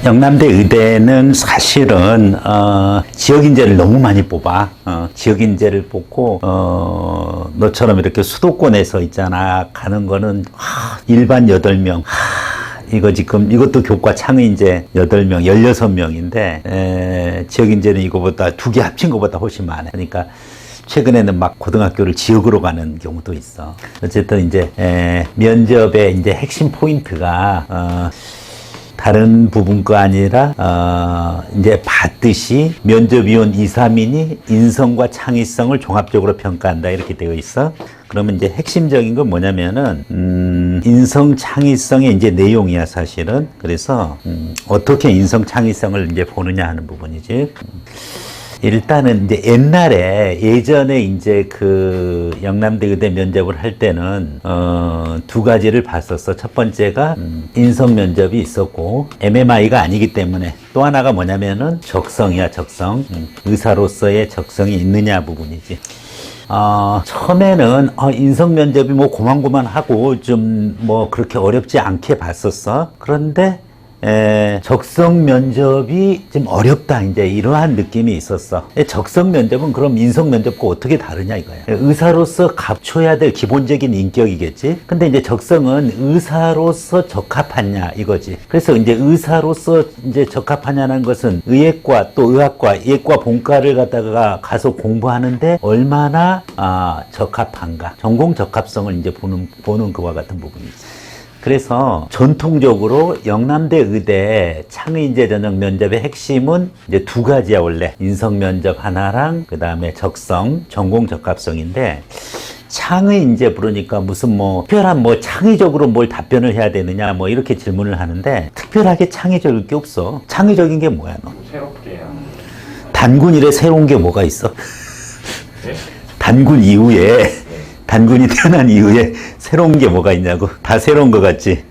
영남대 의대는 사실은 지역인재를 너무 많이 뽑아. 지역인재를 뽑고 너처럼 이렇게 수도권에서 있잖아 가는 거는 일반 8명. 이거 지금 이것도 교과 창의인재 8명, 16명인데 지역인재는 이거보다 2개 합친 것보다 훨씬 많아. 그러니까 최근에는 막 고등학교를 지역으로 가는 경우도 있어. 어쨌든 이제 면접의 이제 핵심 포인트가 다른 부분 거 아니라 이제 봤듯이 면접위원 2, 3인이 인성과 창의성을 종합적으로 평가한다 이렇게 되어 있어. 그러면 이제 핵심적인 건 뭐냐면은 인성 창의성의 이제 내용이야 사실은. 그래서 어떻게 인성 창의성을 이제 보느냐 하는 부분이지. 일단은 이제 예전에 이제 그 영남대 의대 면접을 할 때는 2가지를 봤었어. 첫 번째가 인성 면접이 있었고 MMI가 아니기 때문에 또 하나가 뭐냐면은 적성이야, 적성. 의사로서의 적성이 있느냐 부분이지. 처음에는 인성 면접이 뭐 고만고만하고 좀 뭐 그렇게 어렵지 않게 봤었어. 그런데 적성 면접이 좀 어렵다 이제 이러한 느낌이 있었어. 적성 면접은 그럼 인성 면접과 어떻게 다르냐 이거야. 의사로서 갖춰야 될 기본적인 인격이겠지. 근데 이제 적성은 의사로서 적합하냐 이거지. 그래서 이제 의사로서 이제 적합하냐는 것은 의예과 또 의학과 예과 본과를 갖다가 가서 공부하는데 얼마나 적합한가. 전공 적합성을 이제 보는 그와 같은 부분이지. 그래서 전통적으로 영남대 의대 창의인재 전형 면접의 핵심은 이제 2가지야 원래. 인성 면접 하나랑 그 다음에 적성, 전공 적합성인데 창의인재 부르니까 무슨 뭐 특별한 뭐 창의적으로 뭘 답변을 해야 되느냐 뭐 이렇게 질문을 하는데 특별하게 창의적일 게 없어. 창의적인 게 뭐야 너? 새롭게요. 단군 이래 새로운 게 뭐가 있어? 네? 단군 이후에 단군이 태어난 이후에 새로운 게 뭐가 있냐고. 다 새로운 것 같지.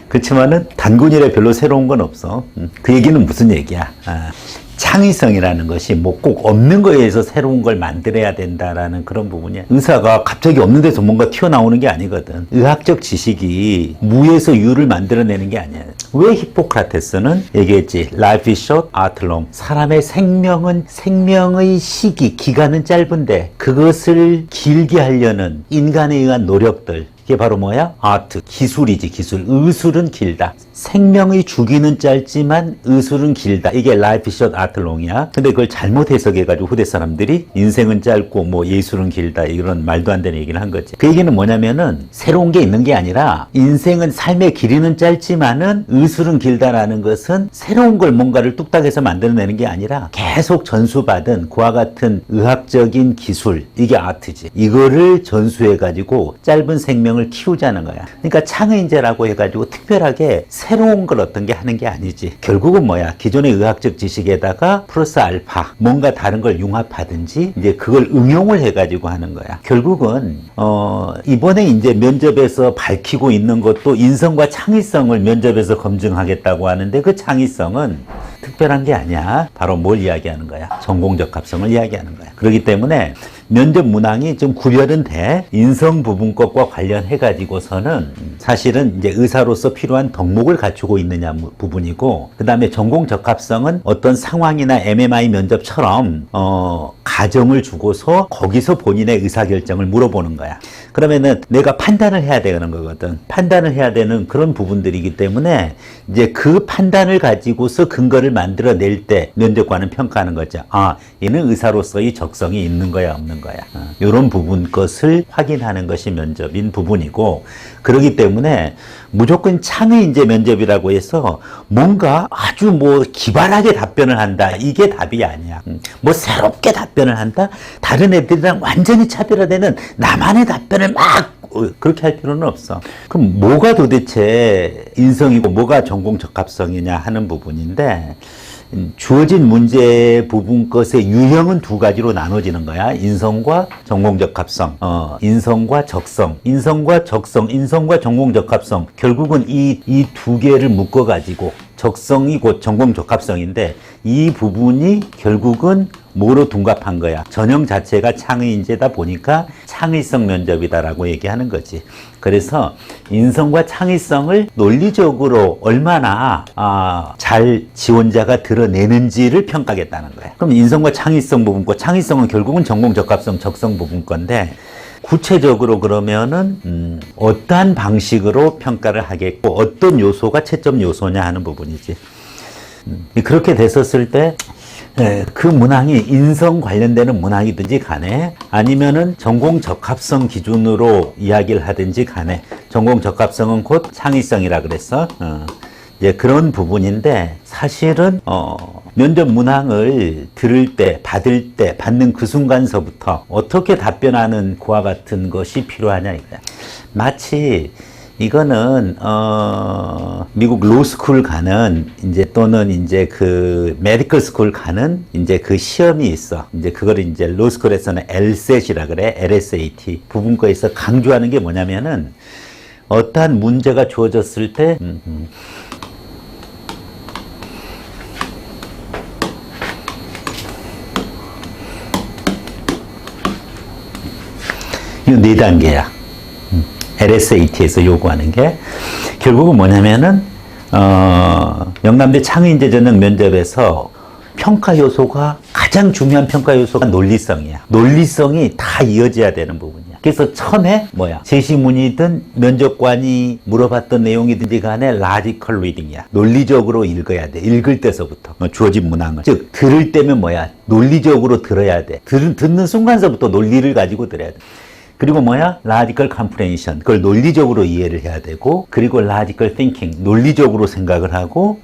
그렇지만은 단군이라 별로 새로운 건 없어. 그 얘기는 무슨 얘기야. 창의성이라는 것이 뭐 꼭 없는 거에 의해서 새로운 걸 만들어야 된다라는 그런 부분이야. 의사가 갑자기 없는 데서 뭔가 튀어나오는 게 아니거든. 의학적 지식이 무에서 유를 만들어내는 게 아니야. 왜 히포크라테스는 얘기했지. Life is short, art long. 사람의 생명의 시기, 기간은 짧은데 그것을 길게 하려는 인간에 의한 노력들. 이게 바로 뭐야? 아트, 기술이지, 기술. 의술은 길다. 생명의 주기는 짧지만 의술은 길다. 이게 life is short, art long이야. 근데 그걸 잘못 해석해가지고 후대 사람들이 인생은 짧고 뭐 예술은 길다. 이런 말도 안 되는 얘기를 한 거지. 그 얘기는 뭐냐면은 새로운 게 있는 게 아니라 인생은 삶의 길이는 짧지만은 의술은 길다라는 것은 새로운 걸 뭔가를 뚝딱해서 만들어내는 게 아니라 계속 전수받은 그와 같은 의학적인 기술. 이게 아트지. 이거를 전수해가지고 짧은 생명을 키우자는 거야. 그러니까 창의인재라고 해가지고 특별하게 새로운 걸 어떤 게 하는 게 아니지. 결국은 뭐야? 기존의 의학적 지식에다가 플러스 알파 뭔가 다른 걸 융합하든지 이제 그걸 응용을 해가지고 하는 거야. 결국은 이번에 이제 면접에서 밝히고 있는 것도 인성과 창의성을 면접에서 검증하겠다고 하는데 그 창의성은 특별한 게 아니야. 바로 뭘 이야기하는 거야? 전공 적합성을 이야기하는 거야. 그렇기 때문에 면접 문항이 좀 구별은 돼. 인성 부분 것과 관련해가지고서는 사실은 이제 의사로서 필요한 덕목을 갖추고 있느냐 부분이고, 그 다음에 전공 적합성은 어떤 상황이나 MMI 면접처럼 가정을 주고서 거기서 본인의 의사결정을 물어보는 거야. 그러면은 내가 판단을 해야 되는 거거든. 판단을 해야 되는 그런 부분들이기 때문에 이제 그 판단을 가지고서 근거를 만들어낼 때 면접관은 평가하는 거죠. 얘는 의사로서의 적성이 있는 거야, 없는 거야. 이런 부분 것을 확인하는 것이 면접인 부분이고, 그렇기 때문에 무조건 창의인재 면접이라고 해서 뭔가 아주 뭐 기발하게 답변을 한다. 이게 답이 아니야. 뭐 새롭게 답변을 한다? 다른 애들이랑 완전히 차별화되는 나만의 답변을 막 그렇게 할 필요는 없어. 그럼 뭐가 도대체 인성이고 뭐가 전공 적합성이냐 하는 부분인데, 주어진 문제 부분 것의 유형은 2가지로 나눠지는 거야. 인성과 전공 적합성. 인성과 적성. 인성과 적성, 인성과 전공 적합성. 결국은 이 2개를 묶어가지고 적성이 곧 전공 적합성인데 이 부분이 결국은 뭐로 둔갑한 거야? 전형 자체가 창의 인재다 보니까 창의성 면접이다라고 얘기하는 거지. 그래서 인성과 창의성을 논리적으로 얼마나 잘 지원자가 드러내는지를 평가하겠다는 거야. 그럼 인성과 창의성 부분 거, 창의성은 결국은 전공 적합성, 적성 부분 건데 구체적으로 그러면은 어떠한 방식으로 평가를 하겠고 어떤 요소가 채점 요소냐 하는 부분이지. 그렇게 됐었을 때 그 문항이 인성 관련되는 문항이든지 간에 아니면은 전공 적합성 기준으로 이야기를 하든지 간에 전공 적합성은 곧 창의성이라 그랬어. 이제 그런 부분인데 사실은 면접 문항을 들을 때, 받을 때, 받는 그 순간서부터 어떻게 답변하는 그와 같은 것이 필요하냐 이거야. 마치 이거는 미국 로스쿨 가는 이제 또는 이제 그 메디컬 스쿨 가는 이제 그 시험이 있어. 이제 그거를 이제 로스쿨에서는 LSAT이라 그래. LSAT 부분과에서 강조하는 게 뭐냐면은 어떠한 문제가 주어졌을 때 이거 4단계야. LSAT에서 요구하는 게 결국은 뭐냐면은 영남대 창의인재 전형 면접에서 평가 요소가 가장 중요한 평가 요소가 논리성이야. 논리성이 다 이어져야 되는 부분이야. 그래서 처음에 제시문이든 면접관이 물어봤던 내용이든지 간에 logical reading이야. 논리적으로 읽어야 돼. 읽을 때서부터 주어진 문항을. 즉 들을 때면 논리적으로 들어야 돼. 듣는 순간서부터 논리를 가지고 들어야 돼. 그리고 logical comprehension. 그걸 논리적으로 이해를 해야 되고, 그리고 logical thinking. 논리적으로 생각을 하고,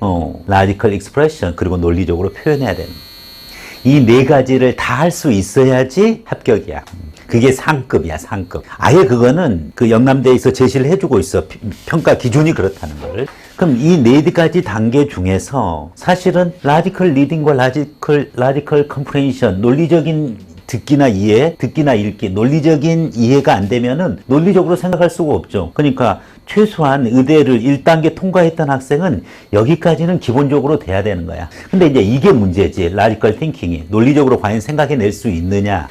logical expression. 그리고 논리적으로 표현해야 되는. 이 4가지를 다 할 수 있어야지 합격이야. 그게 상급이야, 상급. 아예 그거는 그 영남대에서 제시를 해주고 있어. 평가 기준이 그렇다는 거를. 그럼 이 4가지 단계 중에서 사실은 logical reading과 logical comprehension, 논리적인 듣기나 이해, 듣기나 읽기, 논리적인 이해가 안 되면은 논리적으로 생각할 수가 없죠. 그러니까 최소한 의대를 1단계 통과했던 학생은 여기까지는 기본적으로 돼야 되는 거야. 근데 이제 이게 문제지. logical thinking이. 논리적으로 과연 생각해낼 수 있느냐.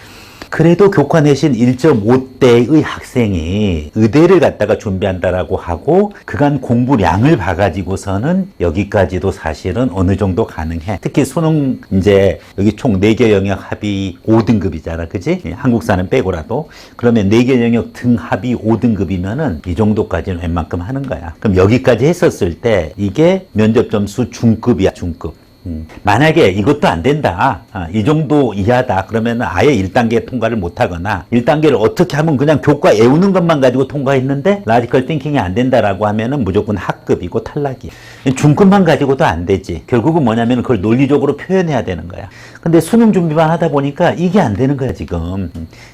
그래도 교과 내신 1.5대의 학생이 의대를 갖다가 준비한다라고 하고 그간 공부량을 봐가지고서는 여기까지도 사실은 어느 정도 가능해. 특히 수능 이제 여기 총 4개 영역 합이 5등급이잖아. 그지? 한국사는 빼고라도. 그러면 4개 영역 등 합이 5등급이면은 이 정도까지는 웬만큼 하는 거야. 그럼 여기까지 했었을 때 이게 면접 점수 중급이야, 중급. 만약에 이것도 안 된다. 이 정도 이하다. 그러면 아예 1단계 통과를 못 하거나 1단계를 어떻게 하면 그냥 교과 외우는 것만 가지고 통과했는데 logical thinking이 안 된다라고 하면은 무조건 학급이고 탈락이야. 중급만 가지고도 안 되지. 결국은 뭐냐면 그걸 논리적으로 표현해야 되는 거야. 근데 수능 준비만 하다 보니까 이게 안 되는 거야, 지금.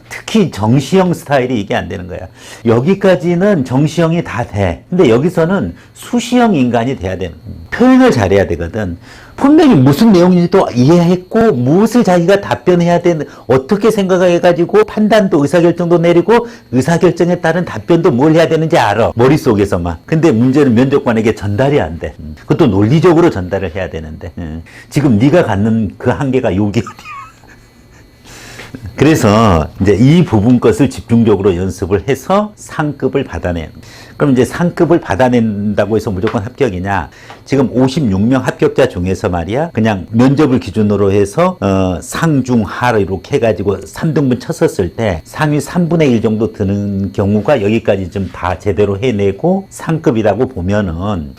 특히 정시형 스타일이 이게 안 되는 거야. 여기까지는 정시형이 다 돼. 근데 여기서는 수시형 인간이 돼야 되는 거야. 표현을 잘해야 되거든. 분명히 무슨 내용인지도 이해했고 무엇을 자기가 답변해야 되는 어떻게 생각해가지고 판단도 의사결정도 내리고 의사결정에 따른 답변도 뭘 해야 되는지 알아. 머릿속에서만. 근데 문제는 면접관에게 전달이 안 돼. 그것도 논리적으로 전달을 해야 되는데 지금 네가 갖는 그 한계가 여기 어디야. 그래서 이제 이 부분 것을 집중적으로 연습을 해서 상급을 받아내는. 그럼 이제 상급을 받아낸다고 해서 무조건 합격이냐? 지금 56명 합격자 중에서 말이야, 그냥 면접을 기준으로 해서 상중하로 이렇게 해가지고 3등분 쳤었을 때 상위 3분의 1 정도 드는 경우가 여기까지 좀 다 제대로 해내고 상급이라고 보면은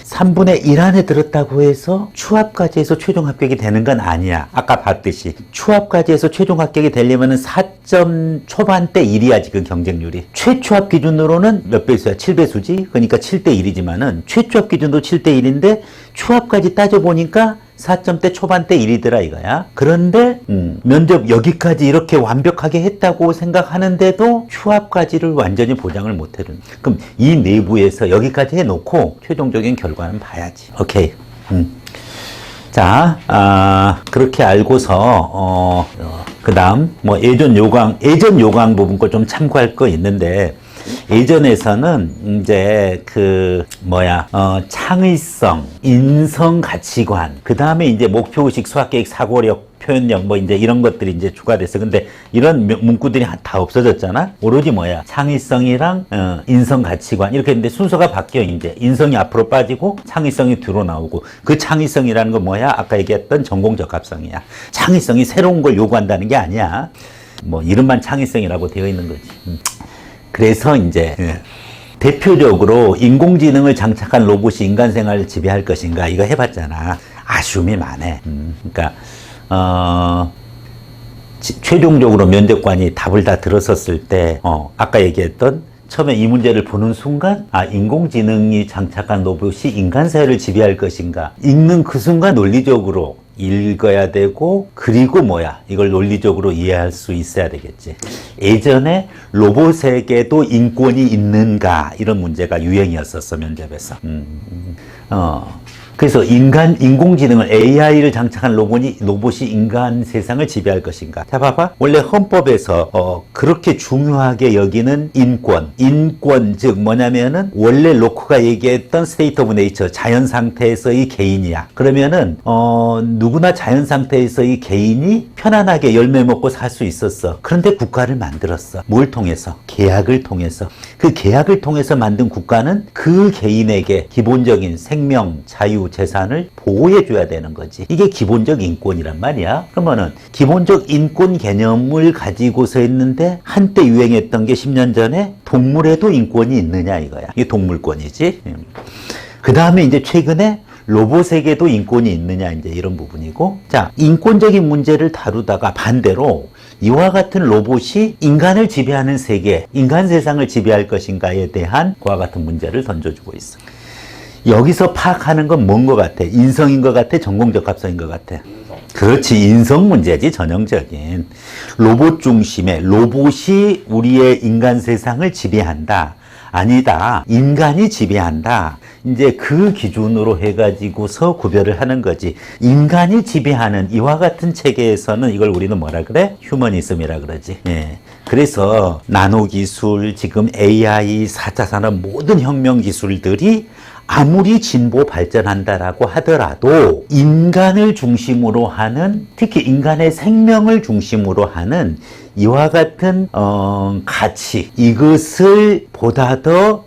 3분의 1 안에 들었다고 해서 추합까지 해서 최종 합격이 되는 건 아니야. 아까 봤듯이 추합까지 해서 최종 합격이 되려면은 4점 초반대 1이야 지금 경쟁률이. 최초합 기준으로는 몇 배수야? 7배수지? 그러니까 7대 1이지만은 최초합 기준도 7대 1인데 추합까지 따져보니까 4점대 초반대 1이더라 이거야. 그런데 면접 여기까지 이렇게 완벽하게 했다고 생각하는데도 휴합까지를 완전히 보장을 못 해준. 그럼 이 내부에서 여기까지 해놓고 최종적인 결과는 봐야지. 오케이. 자, 그렇게 알고서 그 다음 예전 요강 부분 거 좀 참고할 거 있는데 예전에서는 이제 창의성, 인성 가치관, 그 다음에 이제 목표의식, 수학계획, 사고력, 표현력 이제 이런 것들이 이제 추가됐어. 근데 이런 문구들이 다 없어졌잖아. 오로지 창의성이랑 인성 가치관 이렇게 했는데 순서가 바뀌어. 이제 인성이 앞으로 빠지고 창의성이 뒤로 나오고, 그 창의성이라는 건 아까 얘기했던 전공적합성이야. 창의성이 새로운 걸 요구한다는 게 아니야. 이름만 창의성이라고 되어 있는 거지. 그래서 이제 대표적으로 인공지능을 장착한 로봇이 인간 생활을 지배할 것인가, 이거 해봤잖아. 아쉬움이 많아. 그러니까 최종적으로 면접관이 답을 다 들었었을 때, 아까 얘기했던 처음에 이 문제를 보는 순간, 인공지능이 장착한 로봇이 인간 사회를 지배할 것인가. 읽는 그 순간 논리적으로 읽어야 되고, 그리고 이걸 논리적으로 이해할 수 있어야 되겠지. 예전에 로봇에게도 인권이 있는가, 이런 문제가 유행이었었어, 면접에서. 그래서 인공지능을, AI를 장착한 로봇이 인간 세상을 지배할 것인가. 자, 봐봐. 원래 헌법에서, 그렇게 중요하게 여기는 인권, 즉, 뭐냐면은, 원래 로크가 얘기했던 state of nature, 자연 상태에서의 개인이야. 그러면은, 누구나 자연 상태에서의 개인이 편안하게 열매 먹고 살 수 있었어. 그런데 국가를 만들었어. 뭘 통해서? 계약을 통해서. 그 계약을 통해서 만든 국가는 그 개인에게 기본적인 생명, 자유, 재산을 보호해줘야 되는 거지. 이게 기본적 인권이란 말이야. 그러면은 기본적 인권 개념을 가지고서 했는데, 한때 유행했던 게 10년 전에 동물에도 인권이 있느냐 이거야. 이게 동물권이지. 그 다음에 이제 최근에 로봇에게도 인권이 있느냐, 이제 이런 부분이고. 자, 인권적인 문제를 다루다가 반대로 이와 같은 로봇이 인간을 지배하는 세계, 인간 세상을 지배할 것인가에 대한 그와 같은 문제를 던져주고 있어. 여기서 파악하는 건 뭔 것 같아? 인성인 것 같아? 전공적합성인 것 같아? 그렇지, 인성 문제지, 전형적인. 로봇 중심의, 로봇이 우리의 인간 세상을 지배한다. 아니다, 인간이 지배한다. 이제 그 기준으로 해가지고서 구별을 하는 거지. 인간이 지배하는 이와 같은 체계에서는 이걸 우리는 뭐라 그래? 휴머니즘이라 그러지. 예. 그래서 나노기술, 지금 AI, 4차 산업 모든 혁명 기술들이 아무리 진보 발전한다라고 하더라도 인간을 중심으로 하는, 특히 인간의 생명을 중심으로 하는 이와 같은 가치, 이것을 보다 더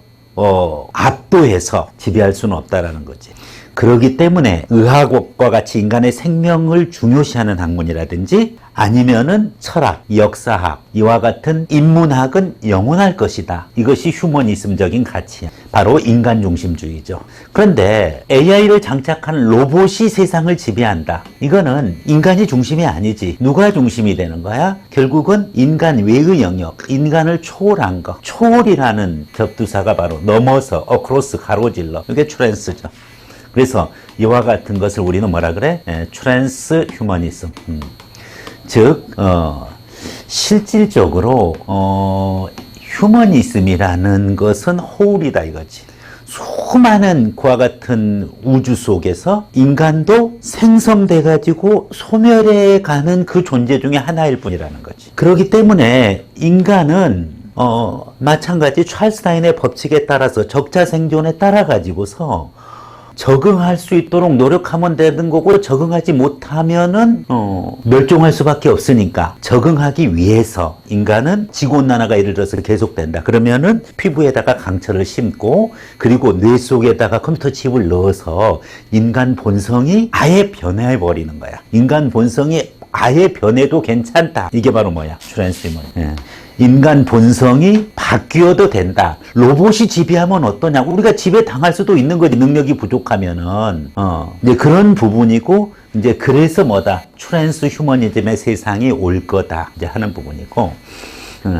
압도해서 지배할 수는 없다라는 거지. 그렇기 때문에 의학과 같이 인간의 생명을 중요시하는 학문이라든지 아니면은 철학, 역사학, 이와 같은 인문학은 영원할 것이다. 이것이 휴머니즘적인 가치야. 바로 인간 중심주의죠. 그런데 AI를 장착한 로봇이 세상을 지배한다. 이거는 인간이 중심이 아니지. 누가 중심이 되는 거야? 결국은 인간 외의 영역, 인간을 초월한 거. 초월이라는 접두사가 바로 넘어서, 크로스, 가로질러. 이게 트랜스죠. 그래서 이와 같은 것을 우리는 뭐라 그래? 트랜스 휴머니즘. 즉, 실질적으로, 휴머니즘이라는 것은 호울이다 이거지. 수많은 그와 같은 우주 속에서 인간도 생성돼가지고 소멸해가는 그 존재 중에 하나일 뿐이라는 거지. 그렇기 때문에 인간은 마찬가지 찰스 다윈의 법칙에 따라서 적자 생존에 따라 가지고서 적응할 수 있도록 노력하면 되는 거고, 적응하지 못하면은 멸종할 수밖에 없으니까 적응하기 위해서 인간은 지구온난화가 예를 들어서 계속된다. 그러면은 피부에다가 강철을 심고, 그리고 뇌 속에다가 컴퓨터 칩을 넣어서 인간 본성이 아예 변해버리는 거야. 인간 본성이 아예 변해도 괜찮다. 이게 바로 뭐야? 트랜스휴머니. 인간 본성이 바뀌어도 된다. 로봇이 지배하면 어떠냐? 우리가 지배 당할 수도 있는 거지. 능력이 부족하면은. 이제 그런 부분이고, 이제 그래서 뭐다? 트랜스 휴머니즘의 세상이 올 거다. 이제 하는 부분이고.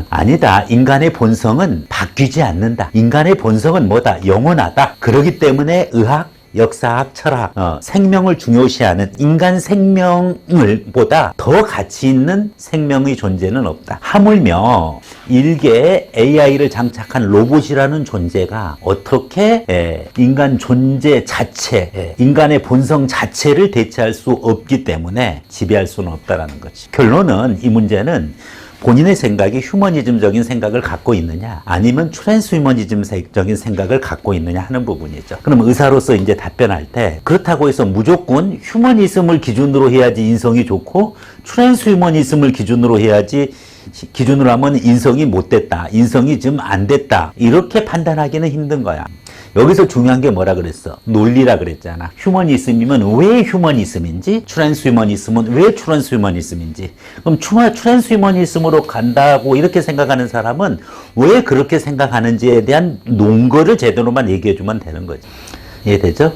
아니다. 인간의 본성은 바뀌지 않는다. 인간의 본성은 뭐다? 영원하다. 그렇기 때문에 의학, 역사학, 철학, 생명을 중요시하는 인간 생명을 보다 더 가치 있는 생명의 존재는 없다. 하물며 일개의 AI를 장착한 로봇이라는 존재가 어떻게 인간 존재 자체, 인간의 본성 자체를 대체할 수 없기 때문에 지배할 수는 없다라는 거지. 결론은 이 문제는 본인의 생각이 휴머니즘적인 생각을 갖고 있느냐, 아니면 트랜스휴머니즘적인 생각을 갖고 있느냐 하는 부분이죠. 그럼 의사로서 이제 답변할 때 그렇다고 해서 무조건 휴머니즘을 기준으로 해야지 인성이 좋고 트랜스휴머니즘을 기준으로 해야지 기준으로 하면 인성이 못됐다, 인성이 좀 안 됐다, 이렇게 판단하기는 힘든 거야. 여기서 중요한 게 뭐라 그랬어? 논리라 그랬잖아. 휴머니즘이면 왜 휴머니즘인지, 트랜스휴머니즘은 왜 트랜스휴머니즘인지. 그럼 트랜스휴머니즘으로 간다고 이렇게 생각하는 사람은 왜 그렇게 생각하는지에 대한 논거를 제대로만 얘기해주면 되는 거지. 이해되죠?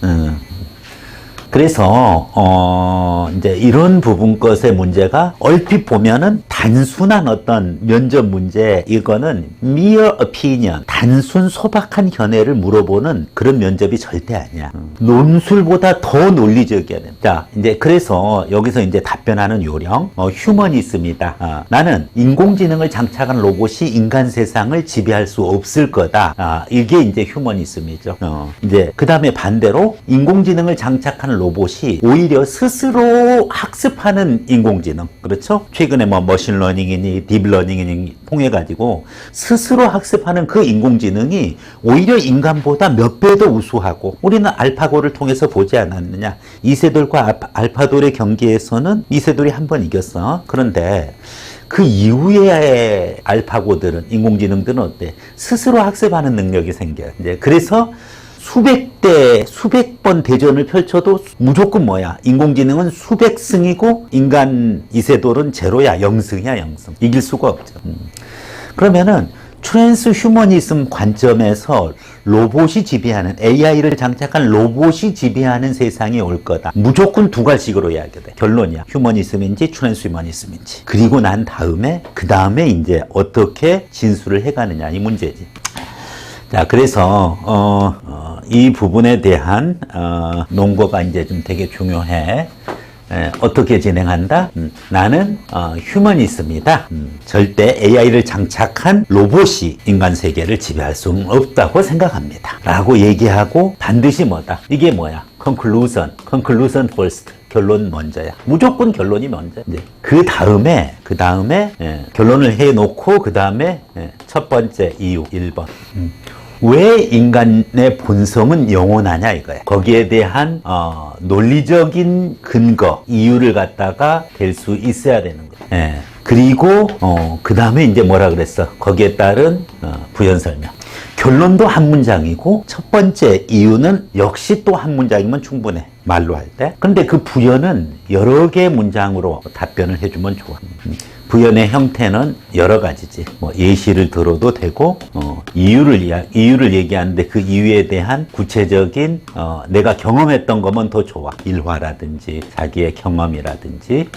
그래서 이제 이런 부분 것의 문제가 얼핏 보면은 단순한 어떤 면접 문제, 이거는 mere opinion, 단순 소박한 견해를 물어보는 그런 면접이 절대 아니야. 논술보다 더 논리적이어야 돼. 자, 이제 그래서 여기서 이제 답변하는 요령, 휴머니즘이다. 나는 인공지능을 장착한 로봇이 인간 세상을 지배할 수 없을 거다. 이게 이제 휴머니즘이죠. 이제 그 다음에 반대로 인공지능을 장착한 로봇이 오히려 스스로 학습하는 인공지능, 그렇죠? 최근에 뭐 머신러닝이니 딥러닝이니 통해가지고 스스로 학습하는 그 인공지능이 오히려 인간보다 몇 배 더 우수하고, 우리는 알파고를 통해서 보지 않았느냐? 이세돌과 알파돌의 경기에서는 이세돌이 한 번 이겼어. 그런데 그 이후에 알파고들은, 인공지능들은 어때? 스스로 학습하는 능력이 생겨요. 이제 그래서 수백 번 대전을 펼쳐도 무조건 뭐야? 인공지능은 수백 승이고 인간 이세돌은 제로야, 영승이야, 영승. 이길 수가 없죠. 그러면은 트랜스휴머니즘 관점에서 로봇이 지배하는, AI를 장착한 로봇이 지배하는 세상이 올 거다. 무조건 두 가지식으로 이야기해. 결론이야. 휴머니즘인지 트랜스휴머니즘인지. 그리고 난 다음에, 그 다음에 이제 어떻게 진술을 해가느냐, 이 문제지. 자, 그래서 이 부분에 대한 논거가 이제 좀 되게 중요해. 어떻게 진행한다? 나는 휴머니즘이다. 절대 AI를 장착한 로봇이 인간 세계를 지배할 수는 없다고 생각합니다. 라고 얘기하고 반드시 뭐다? 이게 뭐야? conclusion first. 결론 먼저야. 무조건 결론이 먼저. 그 다음에 결론을 해놓고 그 다음에 첫 번째 이유 1번. 왜 인간의 본성은 영원하냐 이거야. 거기에 대한 논리적인 근거, 이유를 갖다가 댈 수 있어야 되는 거야. 그리고 그 다음에 이제 뭐라 그랬어? 거기에 따른 부연 설명. 결론도 한 문장이고 첫 번째 이유는 역시 또 한 문장이면 충분해. 말로 할 때. 근데 그 부연은 여러 개의 문장으로 답변을 해주면 좋아. 부연의 형태는 여러 가지지. 뭐 예시를 들어도 되고, 이유를 얘기하는데 그 이유에 대한 구체적인 내가 경험했던 거면 더 좋아. 일화라든지 자기의 경험이라든지,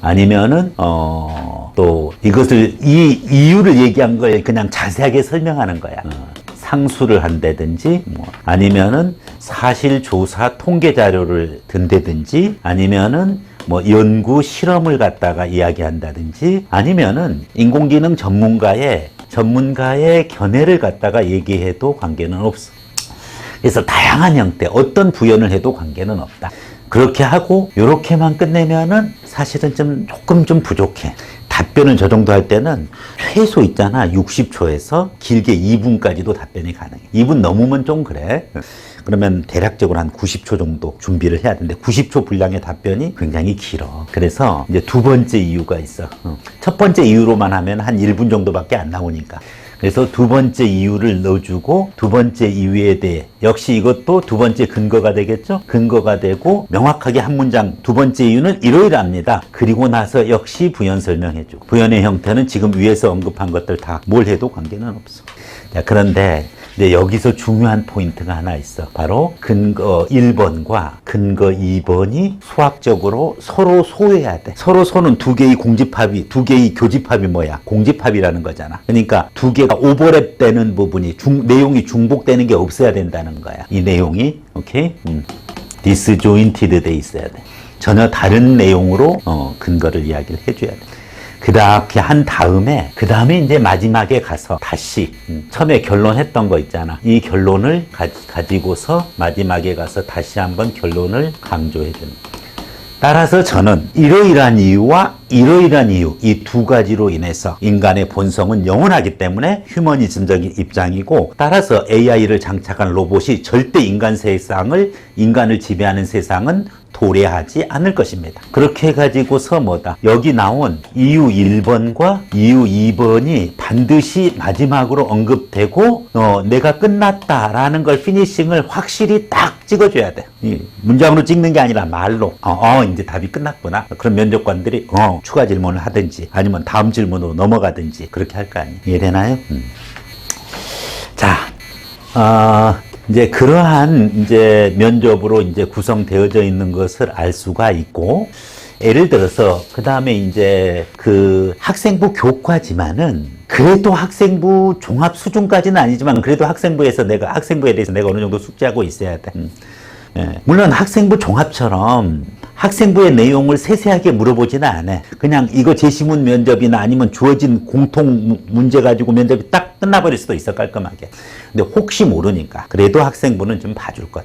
아니면은 또 이것을 이 이유를 얘기한 걸 그냥 자세하게 설명하는 거야. 상수를 한다든지, 아니면은 사실 조사 통계 자료를 든다든지, 아니면은 뭐 연구 실험을 갖다가 이야기한다든지, 아니면은 인공지능 전문가의 견해를 갖다가 얘기해도 관계는 없어. 그래서 다양한 형태, 어떤 부연을 해도 관계는 없다. 그렇게 하고 요렇게만 끝내면은 사실은 조금 부족해. 답변을 저 정도 할 때는 최소 있잖아, 60초에서 길게 2분까지도 답변이 가능해. 2분 넘으면 좀 그래. 그러면 대략적으로 한 90초 정도 준비를 해야 되는데 90초 분량의 답변이 굉장히 길어. 그래서 이제 두 번째 이유가 있어. 첫 번째 이유로만 하면 한 1분 정도밖에 안 나오니까. 그래서 두 번째 이유를 넣어주고 두 번째 이유에 대해 역시 이것도 두 번째 근거가 되겠죠? 근거가 되고 명확하게 한 문장 두 번째 이유는 이러이러합니다. 그리고 나서 역시 부연 설명해주고 부연의 형태는 지금 위에서 언급한 것들 다 뭘 해도 관계는 없어. 자, 그런데 이제 여기서 중요한 포인트가 하나 있어. 바로 근거 1번과 근거 2번이 수학적으로 서로 소해야 돼. 서로 소는 두 개의 두 개의 교집합이 뭐야? 공집합이라는 거잖아. 그러니까 두 개가 오버랩 되는 부분이 내용이 중복되는 게 없어야 된다는 거야. 이 내용이 오케이? disjointed 돼 있어야 돼. 전혀 다른 내용으로 근거를 이야기를 해줘야 돼. 그렇게 한 다음에 이제 마지막에 가서 다시 처음에 결론했던 거 있잖아. 이 결론을 가지고서 마지막에 가서 다시 한번 결론을 강조해 주는. 따라서 저는 이러이러한 이유와 이러이러한 이유, 이 두 가지로 인해서 인간의 본성은 영원하기 때문에 휴머니즘적인 입장이고, 따라서 AI를 장착한 로봇이 절대 인간을 지배하는 세상은 도래하지 않을 것입니다. 그렇게 해가지고서 뭐다? 여기 나온 이유 1번과 이유 2번이 반드시 마지막으로 언급되고, 내가 끝났다라는 걸 피니싱을 확실히 딱 찍어줘야 돼. 문장으로 찍는 게 아니라 말로. 이제 답이 끝났구나. 그럼 면접관들이, 추가 질문을 하든지, 아니면 다음 질문으로 넘어가든지, 그렇게 할 거 아니에요. 이해되나요? 자, 이제 그러한 이제 면접으로 이제 구성되어져 있는 것을 알 수가 있고, 예를 들어서 그 다음에 이제 그 학생부 교과지만은 그래도 학생부 종합 수준까지는 아니지만 그래도 학생부에 대해서 내가 어느 정도 숙지하고 있어야 돼. 물론 학생부 종합처럼 학생부의 내용을 세세하게 물어보지는 않아. 그냥 이거 제시문 면접이나 아니면 주어진 공통 문제 가지고 면접이 딱 끝나버릴 수도 있어, 깔끔하게. 근데 혹시 모르니까 그래도 학생부는 좀 봐줄 거야.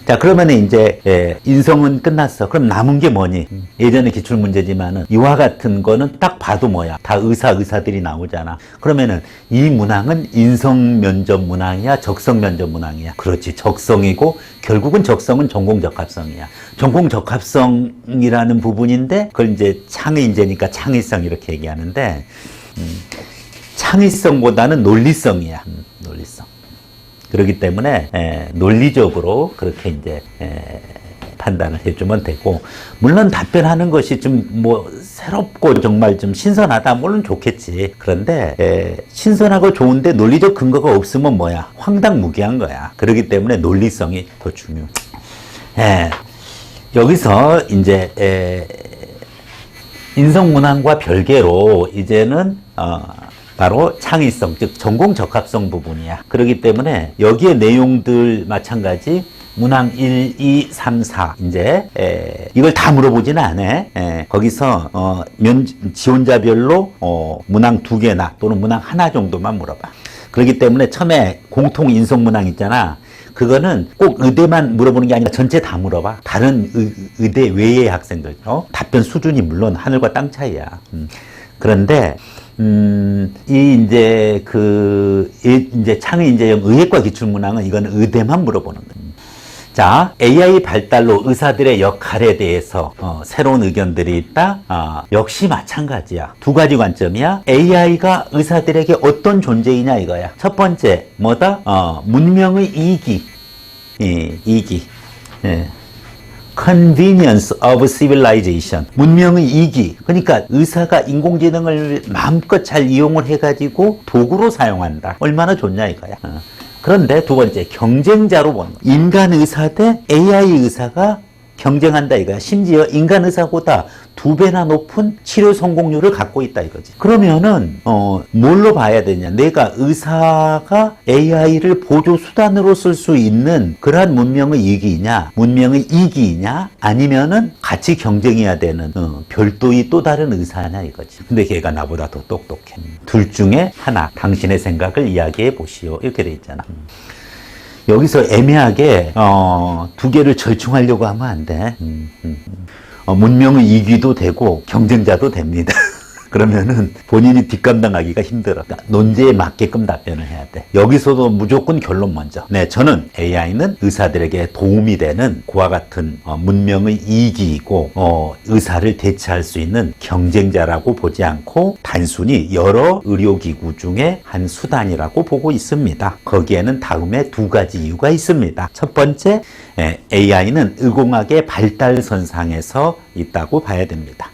자, 그러면 이제 인성은 끝났어. 그럼 남은 게 뭐니? 예전에 기출문제지만은 이와 같은 거는 딱 봐도 뭐야? 다 의사들이 나오잖아. 그러면은 이 문항은 인성 면접 문항이야, 적성 면접 문항이야? 그렇지, 적성이고, 결국은 적성은 전공 적합성이야. 전공 적합성이라는 부분인데 그걸 이제 창의인재니까 창의성 이렇게 얘기하는데, 창의성보다는 논리성이야. 논리성. 그렇기 때문에 논리적으로 그렇게 이제 판단을 해주면 되고, 물론 답변하는 것이 좀 뭐 새롭고 정말 좀 신선하다, 물론 좋겠지. 그런데 신선하고 좋은데 논리적 근거가 없으면 뭐야? 황당무계한 거야. 그렇기 때문에 논리성이 더 중요해. 여기서 이제 인성문항과 별개로 이제는 바로 창의성, 즉 전공 적합성 부분이야. 그렇기 때문에 여기에 내용들 마찬가지 문항 1, 2, 3, 4 이제 이걸 다 물어보지는 않아. 거기서 지원자별로 문항 2개나 또는 문항 하나 정도만 물어봐. 그렇기 때문에 처음에 공통 인성 문항 있잖아. 그거는 꼭 의대만 물어보는 게 아니라 전체 다 물어봐. 다른 의대 외의 학생들. 답변 수준이 물론 하늘과 땅 차이야. 그런데 이제 창의인재형 의예과 기출문항은 이건 의대만 물어보는 거예요. 자, AI 발달로 의사들의 역할에 대해서 새로운 의견들이 있다. 역시 마찬가지야. 두 가지 관점이야. AI가 의사들에게 어떤 존재이냐 이거야. 첫 번째 뭐다? 문명의 이기. Convenience of civilization. 문명의 이기. 그러니까 의사가 인공지능을 마음껏 잘 이용을 해가지고 도구로 사용한다. 얼마나 좋냐 이거야. 그런데 두 번째, 경쟁자로 보는 거. 인간 의사 대 AI 의사가 경쟁한다 이거야. 심지어 인간 의사보다 2배나 높은 치료 성공률을 갖고 있다 이거지. 그러면은 뭘로 봐야 되냐? 내가 의사가 AI를 보조 수단으로 쓸 수 있는 그러한 문명의 이기이냐, 문명의 이기이냐, 아니면은 같이 경쟁해야 되는 별도의 또 다른 의사냐 이거지. 근데 걔가 나보다 더 똑똑해. 둘 중에 하나, 당신의 생각을 이야기해 보시오. 이렇게 돼 있잖아. 여기서 애매하게 두 개를 절충하려고 하면 안 돼. 문명의 이기도 되고 경쟁자도 됩니다. 그러면은 본인이 뒷감당하기가 힘들어. 그러니까 논제에 맞게끔 답변을 해야 돼. 여기서도 무조건 결론 먼저. 네, 저는 AI는 의사들에게 도움이 되는 그와 같은 문명의 이기이고 의사를 대체할 수 있는 경쟁자라고 보지 않고 단순히 여러 의료기구 중에 한 수단이라고 보고 있습니다. 거기에는 다음에 두 가지 이유가 있습니다. 첫 번째, AI는 의공학의 발달선상에서 있다고 봐야 됩니다.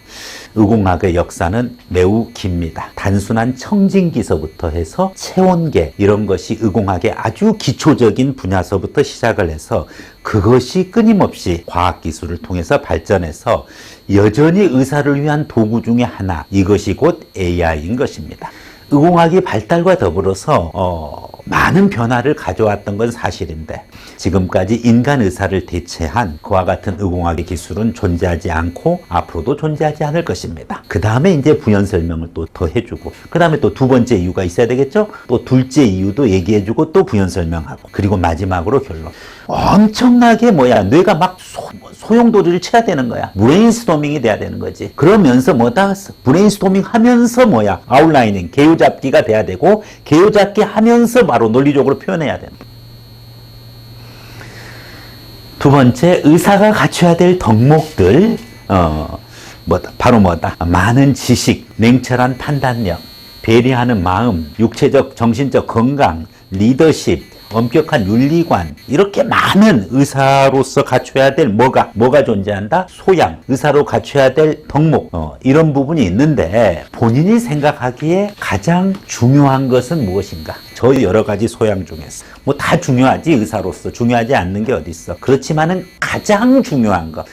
의공학의 역사는 매우 깁니다. 단순한 청진기서부터 해서 체온계 이런 것이 의공학의 아주 기초적인 분야서부터 시작을 해서 그것이 끊임없이 과학기술을 통해서 발전해서 여전히 의사를 위한 도구 중에 하나, 이것이 곧 AI인 것입니다. 의공학이 발달과 더불어서 많은 변화를 가져왔던 건 사실인데 지금까지 인간 의사를 대체한 그와 같은 의공학의 기술은 존재하지 않고 앞으로도 존재하지 않을 것입니다. 그 다음에 이제 부연 설명을 또 더 해주고 그 다음에 또 두 번째 이유가 있어야 되겠죠? 또 둘째 이유도 얘기해주고 또 부연 설명하고 그리고 마지막으로 결론. 엄청나게 뇌가 막 소용돌이를 쳐야 되는 거야. 브레인스토밍이 돼야 되는 거지. 그러면서 뭐다? 브레인스토밍 하면서 뭐야? 아웃라이닝, 개요잡기가 돼야 되고, 개요잡기 하면서 바로 논리적으로 표현해야 되는 거야. 두 번째, 의사가 갖춰야 될 덕목들, 바로 뭐다? 많은 지식, 냉철한 판단력, 배려하는 마음, 육체적, 정신적 건강, 리더십, 엄격한 윤리관, 이렇게 많은 의사로서 갖춰야 될 뭐가 존재한다? 소양, 의사로 갖춰야 될 덕목, 이런 부분이 있는데 본인이 생각하기에 가장 중요한 것은 무엇인가? 저 여러 가지 소양 중에서 뭐 다 중요하지, 의사로서 중요하지 않는 게 어디 있어. 그렇지만은 가장 중요한 거,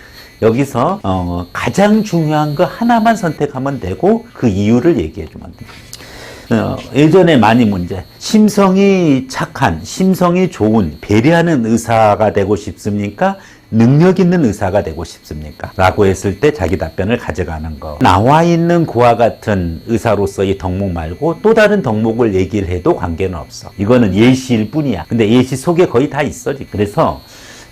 여기서 가장 중요한 거 하나만 선택하면 되고 그 이유를 얘기해 주면 돼. 예전에 많이 문제, 심성이 착한, 심성이 좋은, 배려하는 의사가 되고 싶습니까? 능력 있는 의사가 되고 싶습니까? 라고 했을 때 자기 답변을 가져가는 거. 나와 있는 그와 같은 의사로서의 덕목 말고 또 다른 덕목을 얘기를 해도 관계는 없어. 이거는 예시일 뿐이야. 근데 예시 속에 거의 다 있어. 그래서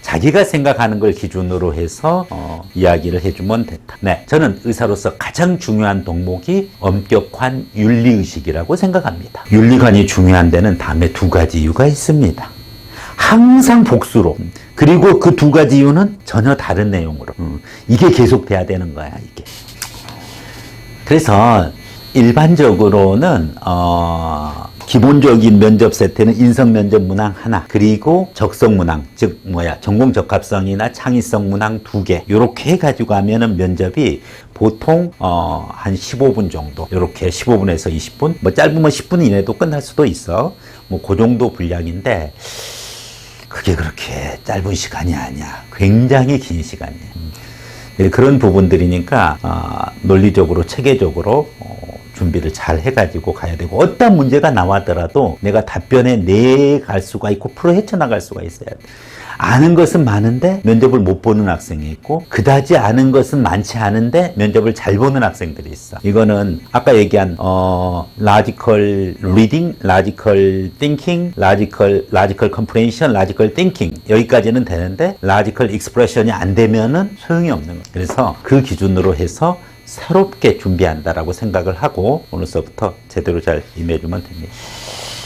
자기가 생각하는 걸 기준으로 해서 이야기를 해주면 됐다. 네, 저는 의사로서 가장 중요한 덕목이 엄격한 윤리의식이라고 생각합니다. 윤리관이 중요한 데는 다음에 두 가지 이유가 있습니다. 항상 복수로, 그리고 그 두 가지 이유는 전혀 다른 내용으로. 이게 계속돼야 되는 거야, 이게. 그래서 일반적으로는 기본적인 면접 세트는 인성 면접 문항 하나, 그리고 적성 문항, 즉 전공 적합성이나 창의성 문항 2개, 요렇게 해가지고 하면은 면접이 보통 한 15분 정도, 요렇게 15분에서 20분, 뭐 짧으면 10분 이내도 끝날 수도 있어. 뭐 그 정도 분량인데 그게 그렇게 짧은 시간이 아니야. 굉장히 긴 시간이에요. 그런 부분들이니까 논리적으로, 체계적으로 준비를 잘 해가지고 가야 되고, 어떤 문제가 나왔더라도 내가 답변에 내갈 수가 있고 풀어 헤쳐나갈 수가 있어야 돼. 아는 것은 많은데 면접을 못 보는 학생이 있고, 그다지 아는 것은 많지 않은데 면접을 잘 보는 학생들이 있어. 이거는 아까 얘기한 logical reading, logical thinking, logical comprehension, logical thinking, 여기까지는 되는데 logical expression이 안 되면은 소용이 없는 거예요. 그래서 그 기준으로 해서 새롭게 준비한다라고 생각을 하고 오늘서부터 제대로 잘 임해주면 됩니다.